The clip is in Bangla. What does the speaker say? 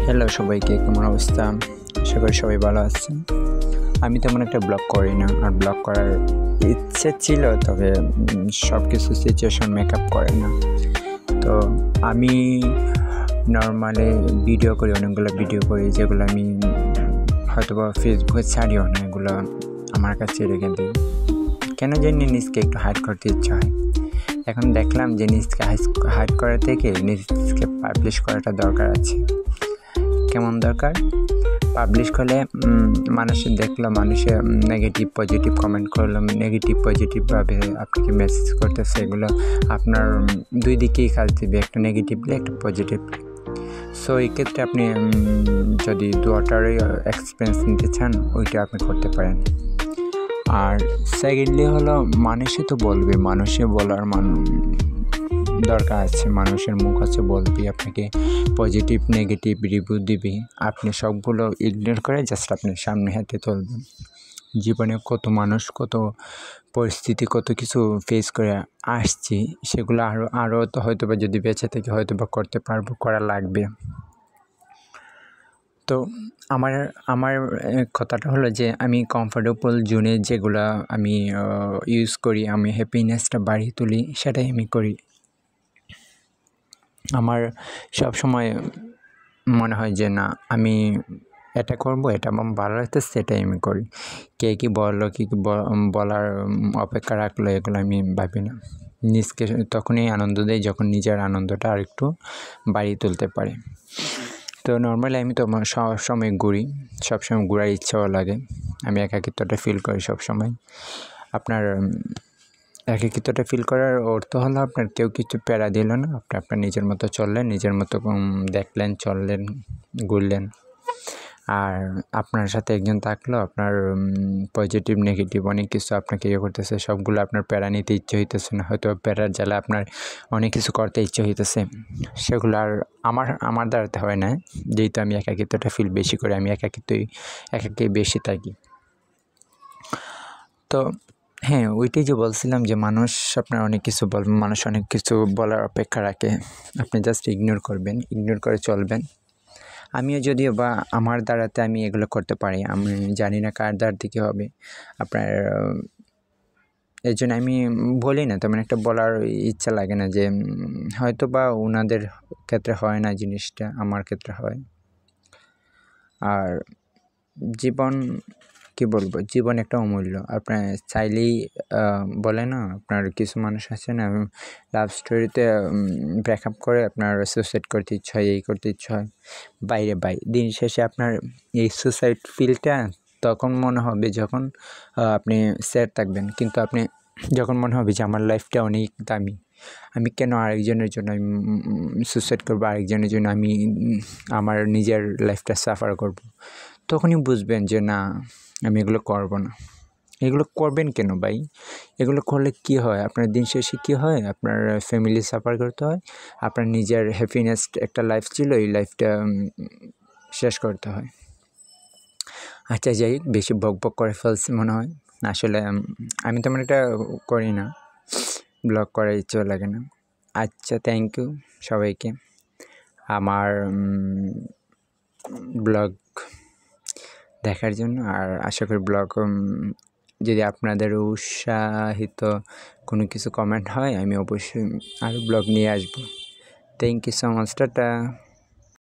হ্যালো সবাইকে, কেমন অবস্থা? আশা করি সবাই ভালো আছেন। আমি তেমন একটা ব্লগ করি না, আর ব্লগ করার ইচ্ছে ছিল, তবে সব কিছু সিচুয়েশন মেকআপ করে না। তো আমি নর্মালি ভিডিও করি, অনেকগুলো ভিডিও করি যেগুলো আমি হয়তো বা ফেসবুকে ছাড়িও না, এগুলো আমার কাছে রেখে দিই। কেন জানি নিজকে একটু হাইড করতে ইচ্ছা হয়। এখন দেখলাম যে নিজকে হাইড করা থেকে নিজকে পাবলিশ করাটা দরকার আছে। কেমন দরকার? পাবলিশ করলে মানুষে দেখলো, মানুষে নেগেটিভ পজিটিভ কমেন্ট করলো, নেগেটিভ পজিটিভভাবে আপনাকে মেসেজ করতেছে, এগুলো আপনার দুই দিকেই কাজ দেবে, একটা নেগেটিভলি একটা পজিটিভলি। সো এই ক্ষেত্রে আপনি যদি দুটারই এক্সপিরিয়েন্স নিতে চান, ওইটা আপনি করতে পারেন। আর সেকেন্ডলি হলো, মানুষে তো বলবে, মানুষে বলার দরকার আছে, মানুষের মুখ আছে, বলবি, আপনাকে পজিটিভ নেগেটিভ রিভিউ দিবি। আপনি সবগুলো ইগনোর করে জাস্ট আপনি সামনে হেঁটে চলবেন। জীবনে কত মানুষ, কত পরিস্থিতি, কত কিছু ফেস করে আসছি, সেগুলো আরও তো হয়তো বা যদি বেঁচে থেকে হয়তো বা করতে পারবো, করা লাগবে। তো আমার কথাটা হলো যে আমি কমফোর্টেবল জোনে যেগুলো আমি ইউজ করি, আমি হ্যাপিনেসটা বাড়িয়ে তুলি, সেটাই আমি করি। আমার সব সময় মনে হয় যে না, আমি এটা করব, এটা আমার ভালো লাগতেছে, সেটাই আমি করি। কে কী বললো, কী বলার অপেক্ষা রাখলো, এগুলো আমি ভাবি না। নিজকে তখনই আনন্দ দেয় যখন নিজের আনন্দটা আর একটু বাড়িয়ে তুলতে পারে। তো নর্মালি আমি তো সবসময় ঘুরি, সবসময় ঘোরার ইচ্ছাও লাগে। আমি একাকিত্বটা ফিল করি সবসময়। আপনার একাকিত্বটা ফিল করার অর্থ হলো আপনার কেউ কিছু প্যারা দিল না, আপনি আপনার নিজের মতো চললেন, নিজের মতো দেখলেন, চললেন, ঘুরলেন। আর আপনার সাথে একজন থাকলো, আপনার পজিটিভ নেগেটিভ অনেক কিছু আপনাকে ইয়ে করতেছে, সবগুলো আপনার প্যারা নিতে ইচ্ছে হইতেছে না, হয়তো প্যারার জ্বালা আপনার অনেক কিছু করতে ইচ্ছে হইতেছে, সেগুলো আর আমার দ্বারাতে হয় না। যেহেতু আমি একাকিত্বটা ফিল বেশি করি, আমি একাকি বেশি থাকি। তো হ্যাঁ, ওইটাই যে বলছিলাম যে মানুষ আপনার অনেক কিছু বলবেন, মানুষ অনেক কিছু বলার অপেক্ষা রাখে, আপনি জাস্ট ইগনোর করবেন, ইগনোর করে চলবেন। আমিও যদিও বা আমার দ্বারাতে আমি এগুলো করতে পারি, আমি জানি না কার দ্বার থেকে হবে আপনার, এর জন্য আমি বলি না, তেমন একটা বলার ইচ্ছা লাগে না, যে হয়তো বা ওনাদের ক্ষেত্রে হয় না জিনিসটা, আমার ক্ষেত্রে হয়। আর জীবন, কী বলবো, জীবন একটা অমূল্য। আপনার চাইলেই বলে না, আপনার কিছু মানুষ আছে না, লাভ স্টোরিতে ব্রেকআপ করে আপনার সুসাইড করতে ইচ্ছা হয়, এই করতে ইচ্ছা হয়, বাইরে দিন শেষে আপনার এই সুসাইড ফিলটা তখন মনে হবে যখন আপনি স্যাড থাকবেন, কিন্তু আপনি যখন মনে হবে যে আমার লাইফটা অনেক দামি, আমি কেন আরেকজনের জন্য আমি সুসাইড করবো, আরেকজনের জন্য আমি আমার নিজের লাইফটা সাফার করব, তখনই বুঝবেন যে না, আমি এগুলো করবো না। এগুলো করবেন কেন ভাই? এগুলো করলে কি হয়? আপনার দিন শেষে কী হয়? আপনার ফ্যামিলি সাফার করতে হয়, আপনার নিজের হ্যাপিনেস একটা লাইফ ছিল, এই লাইফটা শেষ করতে হয়। আচ্ছা যাই, বেশি বক করে ফেলছি মনে হয়। আসলে আমি তেমন একটা করি না, ব্লগ করার ইচ্ছেও লাগে না। আচ্ছা, থ্যাংক ইউ সবাইকে আমার ব্লগ দেখার জন্য। আর আশা করি ব্লগ যদি আপনাদের উৎসাহিত কোনো কিছু কমেন্ট হয়, আমি অবশ্যই আরও ব্লগ নিয়ে আসবো। Thank you so much, tata.